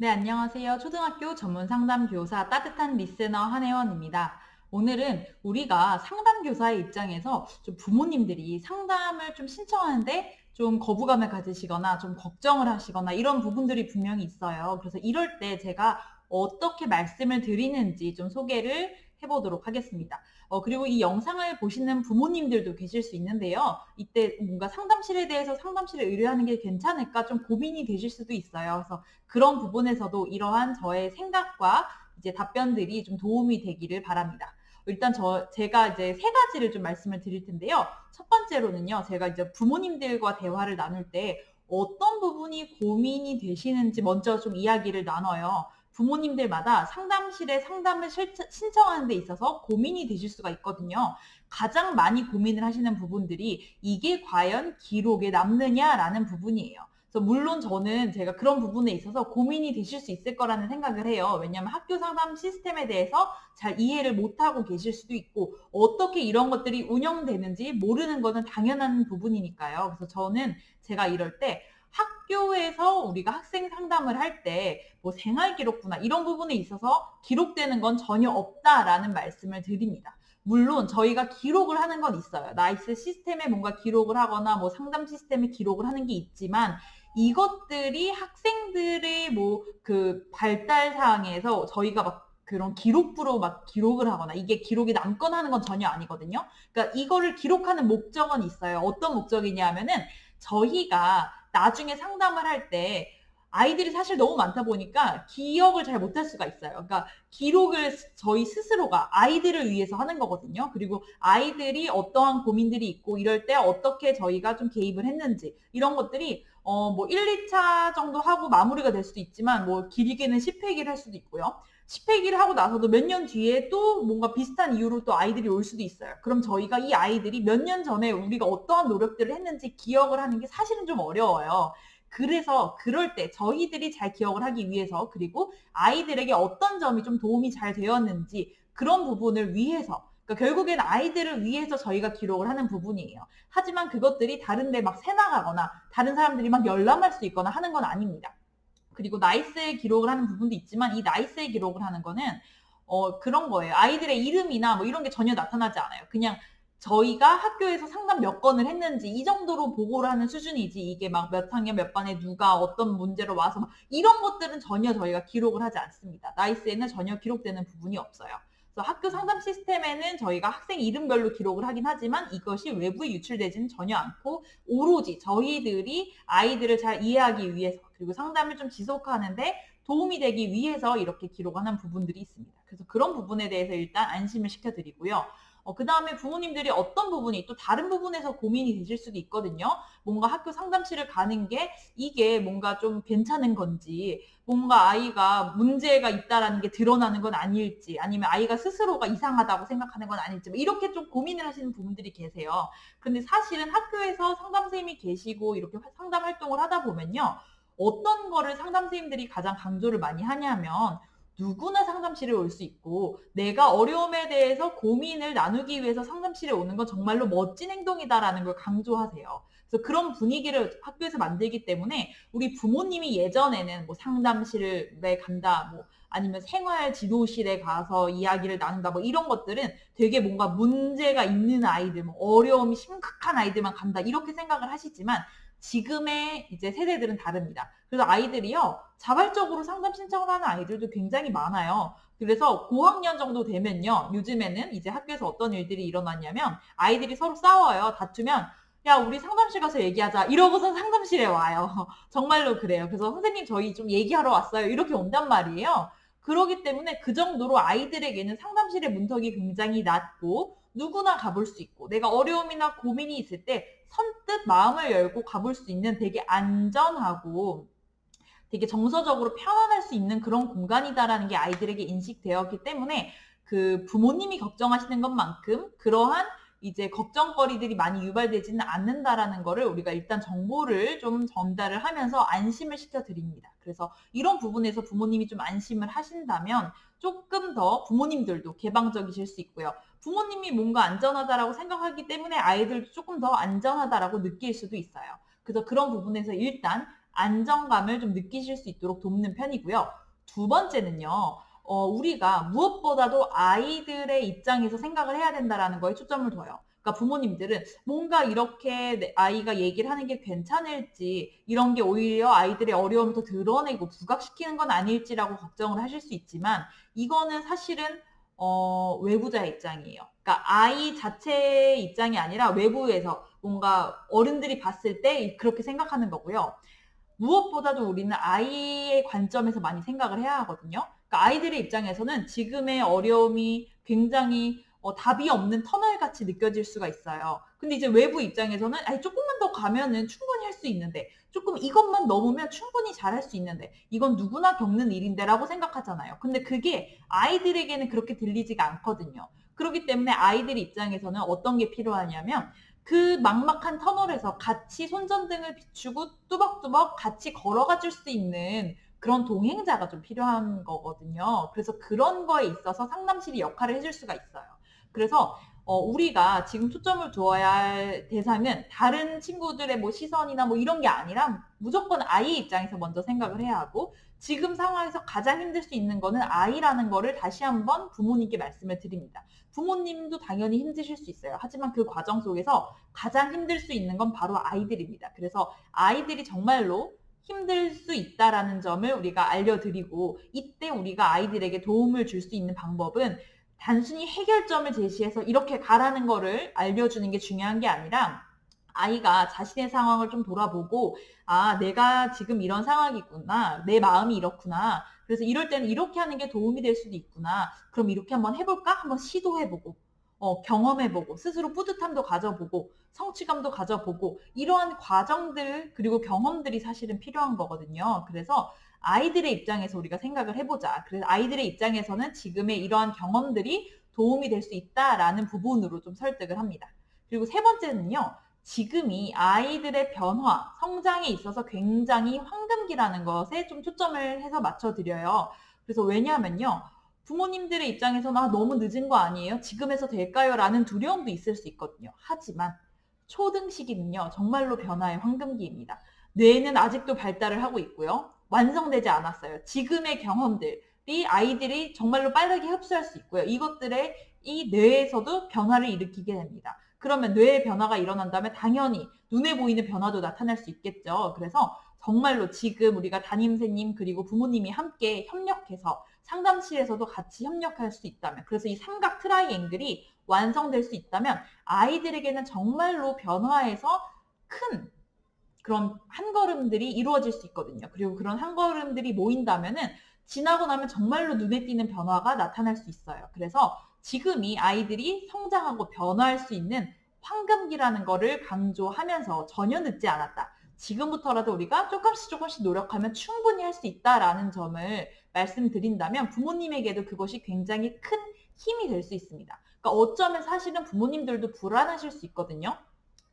네, 안녕하세요. 초등학교 전문 상담 교사 따뜻한 리스너 한혜원입니다. 오늘은 우리가 상담 교사의 입장에서 좀 부모님들이 상담을 좀 신청하는데 좀 거부감을 가지시거나 좀 걱정을 하시거나 이런 부분들이 분명히 있어요. 그래서 이럴 때 제가 어떻게 말씀을 드리는지 좀 소개를 해보도록 하겠습니다. 그리고 이 영상을 보시는 부모님들도 계실 수 있는데요. 이때 뭔가 상담실에 대해서 상담실에 의뢰하는 게 괜찮을까 좀 고민이 되실 수도 있어요. 그래서 그런 부분에서도 이러한 저의 생각과 이제 답변들이 좀 도움이 되기를 바랍니다. 일단 제가 이제 세 가지를 좀 말씀을 드릴 텐데요. 첫 번째로는요, 제가 이제 부모님들과 대화를 나눌 때 어떤 부분이 고민이 되시는지 먼저 좀 이야기를 나눠요. 부모님들마다 상담실에 상담을 신청하는 데 있어서 고민이 되실 수가 있거든요. 가장 많이 고민을 하시는 부분들이 이게 과연 기록에 남느냐라는 부분이에요. 그래서 물론 저는 제가 그런 부분에 있어서 고민이 되실 수 있을 거라는 생각을 해요. 왜냐하면 학교 상담 시스템에 대해서 잘 이해를 못하고 계실 수도 있고 어떻게 이런 것들이 운영되는지 모르는 것은 당연한 부분이니까요. 그래서 저는 제가 이럴 때 학교에서 우리가 학생 상담을 할 때 뭐 생활기록부나 이런 부분에 있어서 기록되는 건 전혀 없다라는 말씀을 드립니다. 물론 저희가 기록을 하는 건 있어요. 나이스 시스템에 뭔가 기록을 하거나 뭐 상담 시스템에 기록을 하는 게 있지만 이것들이 학생들의 뭐 그 발달 사항에서 저희가 막 그런 기록부로 막 기록을 하거나 이게 기록이 남거나 하는 건 전혀 아니거든요. 그러니까 이거를 기록하는 목적은 있어요. 어떤 목적이냐 하면은 저희가 나중에 상담을 할 때 아이들이 사실 너무 많다 보니까 기억을 잘 못할 수가 있어요. 그러니까 기록을 저희 스스로가 아이들을 위해서 하는 거거든요. 그리고 아이들이 어떠한 고민들이 있고 이럴 때 어떻게 저희가 좀 개입을 했는지 이런 것들이 뭐 1, 2차 정도 하고 마무리가 될 수도 있지만 뭐 길게는 10회기를 할 수도 있고요. 10회기를 하고 나서도 몇 년 뒤에 또 뭔가 비슷한 이유로 또 아이들이 올 수도 있어요. 그럼 저희가 이 아이들이 몇 년 전에 우리가 어떠한 노력들을 했는지 기억을 하는 게 사실은 좀 어려워요. 그래서 그럴 때 저희들이 잘 기억을 하기 위해서 그리고 아이들에게 어떤 점이 좀 도움이 잘 되었는지 그런 부분을 위해서 그러니까 결국엔 아이들을 위해서 저희가 기록을 하는 부분이에요. 하지만 그것들이 다른 데 막 새나가거나 다른 사람들이 막 열람할 수 있거나 하는 건 아닙니다. 그리고 나이스의 기록을 하는 부분도 있지만 이 나이스의 기록을 하는 거는 그런 거예요. 아이들의 이름이나 뭐 이런 게 전혀 나타나지 않아요. 그냥 저희가 학교에서 상담 몇 건을 했는지 이 정도로 보고를 하는 수준이지 이게 막 몇 학년 몇 반에 누가 어떤 문제로 와서 막 이런 것들은 전혀 저희가 기록을 하지 않습니다. 나이스에는 전혀 기록되는 부분이 없어요. 그래서 학교 상담 시스템에는 저희가 학생 이름별로 기록을 하긴 하지만 이것이 외부에 유출되지는 전혀 않고 오로지 저희들이 아이들을 잘 이해하기 위해서 그리고 상담을 좀 지속하는데 도움이 되기 위해서 이렇게 기록하는 부분들이 있습니다. 그래서 그런 부분에 대해서 일단 안심을 시켜드리고요. 그 다음에 부모님들이 어떤 부분이 또 다른 부분에서 고민이 되실 수도 있거든요. 뭔가 학교 상담실을 가는 게 이게 뭔가 좀 괜찮은 건지 뭔가 아이가 문제가 있다라는 게 드러나는 건 아닐지 아니면 아이가 스스로가 이상하다고 생각하는 건 아닐지 뭐 이렇게 좀 고민을 하시는 부분들이 계세요. 근데 사실은 학교에서 상담 선생님이 계시고 이렇게 상담 활동을 하다 보면요. 어떤 거를 상담 선생님들이 가장 강조를 많이 하냐면 누구나 상담실에 올 수 있고 내가 어려움에 대해서 고민을 나누기 위해서 상담실에 오는 건 정말로 멋진 행동이다라는 걸 강조하세요. 그래서 그런 분위기를 학교에서 만들기 때문에 우리 부모님이 예전에는 뭐 상담실에 간다, 뭐 아니면 생활 지도실에 가서 이야기를 나눈다, 뭐 이런 것들은 되게 뭔가 문제가 있는 아이들, 뭐 어려움이 심각한 아이들만 간다 이렇게 생각을 하시지만 지금의 이제 세대들은 다릅니다. 그래서 아이들이요 자발적으로 상담 신청을 하는 아이들도 굉장히 많아요. 그래서 고학년 정도 되면요 요즘에는 이제 학교에서 어떤 일들이 일어났냐면 아이들이 서로 싸워요. 다투면 야 우리 상담실 가서 얘기하자 이러고선 상담실에 와요. 정말로 그래요. 그래서 선생님 저희 좀 얘기하러 왔어요 이렇게 온단 말이에요. 그러기 때문에 그 정도로 아이들에게는 상담실의 문턱이 굉장히 낮고 누구나 가볼 수 있고 내가 어려움이나 고민이 있을 때 선뜻 마음을 열고 가볼 수 있는 되게 안전하고 되게 정서적으로 편안할 수 있는 그런 공간이다라는 게 아이들에게 인식되었기 때문에 그 부모님이 걱정하시는 것만큼 그러한 이제 걱정거리들이 많이 유발되지는 않는다라는 거를 우리가 일단 정보를 좀 전달을 하면서 안심을 시켜드립니다. 그래서 이런 부분에서 부모님이 좀 안심을 하신다면 조금 더 부모님들도 개방적이실 수 있고요. 부모님이 뭔가 안전하다라고 생각하기 때문에 아이들도 조금 더 안전하다라고 느낄 수도 있어요. 그래서 그런 부분에서 일단 안정감을 좀 느끼실 수 있도록 돕는 편이고요. 두 번째는요. 우리가 무엇보다도 아이들의 입장에서 생각을 해야 된다라는 거에 초점을 둬요. 그러니까 부모님들은 뭔가 이렇게 내 아이가 얘기를 하는 게 괜찮을지, 이런 게 오히려 아이들의 어려움을 더 드러내고 부각시키는 건 아닐지라고 걱정을 하실 수 있지만, 이거는 사실은 외부자의 입장이에요. 그러니까 아이 자체의 입장이 아니라 외부에서 뭔가 어른들이 봤을 때 그렇게 생각하는 거고요. 무엇보다도 우리는 아이의 관점에서 많이 생각을 해야 하거든요. 그러니까 아이들의 입장에서는 지금의 어려움이 굉장히 답이 없는 터널같이 느껴질 수가 있어요. 근데 이제 외부 입장에서는 아니, 조금만 더 가면은 충분히 할 수 있는데, 조금 이것만 넘으면 충분히 잘할 수 있는데, 이건 누구나 겪는 일인데 라고 생각하잖아요. 근데 그게 아이들에게는 그렇게 들리지가 않거든요. 그렇기 때문에 아이들 입장에서는 어떤 게 필요하냐면, 그 막막한 터널에서 같이 손전등을 비추고 뚜벅뚜벅 같이 걸어가 줄 수 있는 그런 동행자가 좀 필요한 거거든요. 그래서 그런 거에 있어서 상담실이 역할을 해줄 수가 있어요. 그래서 우리가 지금 초점을 두어야 할 대상은 다른 친구들의 뭐 시선이나 뭐 이런 게 아니라 무조건 아이 입장에서 먼저 생각을 해야 하고, 지금 상황에서 가장 힘들 수 있는 거는 아이라는 거를 다시 한번 부모님께 말씀을 드립니다. 부모님도 당연히 힘드실 수 있어요. 하지만 그 과정 속에서 가장 힘들 수 있는 건 바로 아이들입니다. 그래서 아이들이 정말로 힘들 수 있다라는 점을 우리가 알려드리고, 이때 우리가 아이들에게 도움을 줄 수 있는 방법은 단순히 해결점을 제시해서 이렇게 가라는 거를 알려주는 게 중요한 게 아니라, 아이가 자신의 상황을 좀 돌아보고, 아, 내가 지금 이런 상황이구나. 내 마음이 이렇구나. 그래서 이럴 때는 이렇게 하는 게 도움이 될 수도 있구나. 그럼 이렇게 한번 해볼까? 한번 시도해보고, 경험해보고, 스스로 뿌듯함도 가져보고, 성취감도 가져보고, 이러한 과정들, 그리고 경험들이 사실은 필요한 거거든요. 그래서 아이들의 입장에서 우리가 생각을 해보자. 그래서 아이들의 입장에서는 지금의 이러한 경험들이 도움이 될 수 있다라는 부분으로 좀 설득을 합니다. 그리고 세 번째는요. 지금이 아이들의 변화, 성장에 있어서 굉장히 황금기라는 것에 좀 초점을 해서 맞춰드려요. 그래서 왜냐하면요. 부모님들의 입장에서는 너무 늦은 거 아니에요? 지금 해서 될까요? 라는 두려움도 있을 수 있거든요. 하지만 초등 시기는요. 정말로 변화의 황금기입니다. 뇌는 아직도 발달을 하고 있고요. 완성되지 않았어요. 지금의 경험들이 아이들이 정말로 빠르게 흡수할 수 있고요. 이것들의 이 뇌에서도 변화를 일으키게 됩니다. 그러면 뇌의 변화가 일어난다면 당연히 눈에 보이는 변화도 나타날 수 있겠죠. 그래서 정말로 지금 우리가 담임선생님 그리고 부모님이 함께 협력해서 상담실에서도 같이 협력할 수 있다면, 그래서 이 삼각 트라이앵글이 완성될 수 있다면 아이들에게는 정말로 변화에서 큰 그런 한 걸음들이 이루어질 수 있거든요. 그리고 그런 한 걸음들이 모인다면은 지나고 나면 정말로 눈에 띄는 변화가 나타날 수 있어요. 그래서 지금이 아이들이 성장하고 변화할 수 있는 황금기라는 거를 강조하면서 전혀 늦지 않았다. 지금부터라도 우리가 조금씩 노력하면 충분히 할 수 있다라는 점을 말씀드린다면 부모님에게도 그것이 굉장히 큰 힘이 될 수 있습니다. 그러니까 어쩌면 사실은 부모님들도 불안하실 수 있거든요.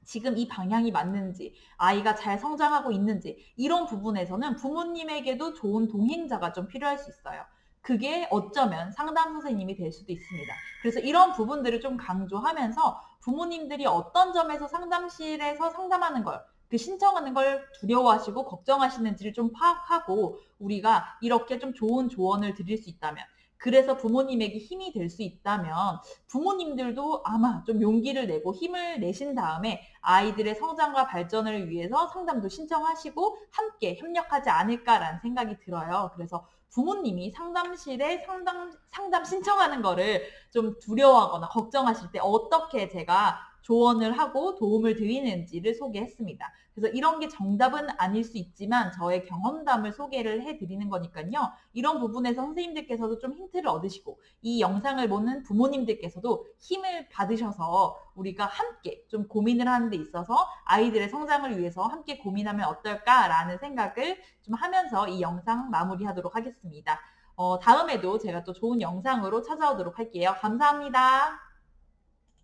지금 이 방향이 맞는지, 아이가 잘 성장하고 있는지, 이런 부분에서는 부모님에게도 좋은 동행자가 좀 필요할 수 있어요. 그게 어쩌면 상담 선생님이 될 수도 있습니다. 그래서 이런 부분들을 좀 강조하면서 부모님들이 어떤 점에서 상담실에서 상담하는 걸, 그 신청하는 걸 두려워하시고 걱정하시는지를 좀 파악하고 우리가 이렇게 좀 좋은 조언을 드릴 수 있다면, 그래서 부모님에게 힘이 될 수 있다면 부모님들도 아마 좀 용기를 내고 힘을 내신 다음에 아이들의 성장과 발전을 위해서 상담도 신청하시고 함께 협력하지 않을까라는 생각이 들어요. 그래서 부모님이 상담실에 상담 신청하는 거를 좀 두려워하거나 걱정하실 때 어떻게 제가 조언을 하고 도움을 드리는지를 소개했습니다. 그래서 이런 게 정답은 아닐 수 있지만 저의 경험담을 소개를 해드리는 거니까요. 이런 부분에서 선생님들께서도 좀 힌트를 얻으시고 이 영상을 보는 부모님들께서도 힘을 받으셔서 우리가 함께 좀 고민을 하는 데 있어서 아이들의 성장을 위해서 함께 고민하면 어떨까라는 생각을 좀 하면서 이 영상 마무리하도록 하겠습니다. 다음에도 제가 또 좋은 영상으로 찾아오도록 할게요. 감사합니다.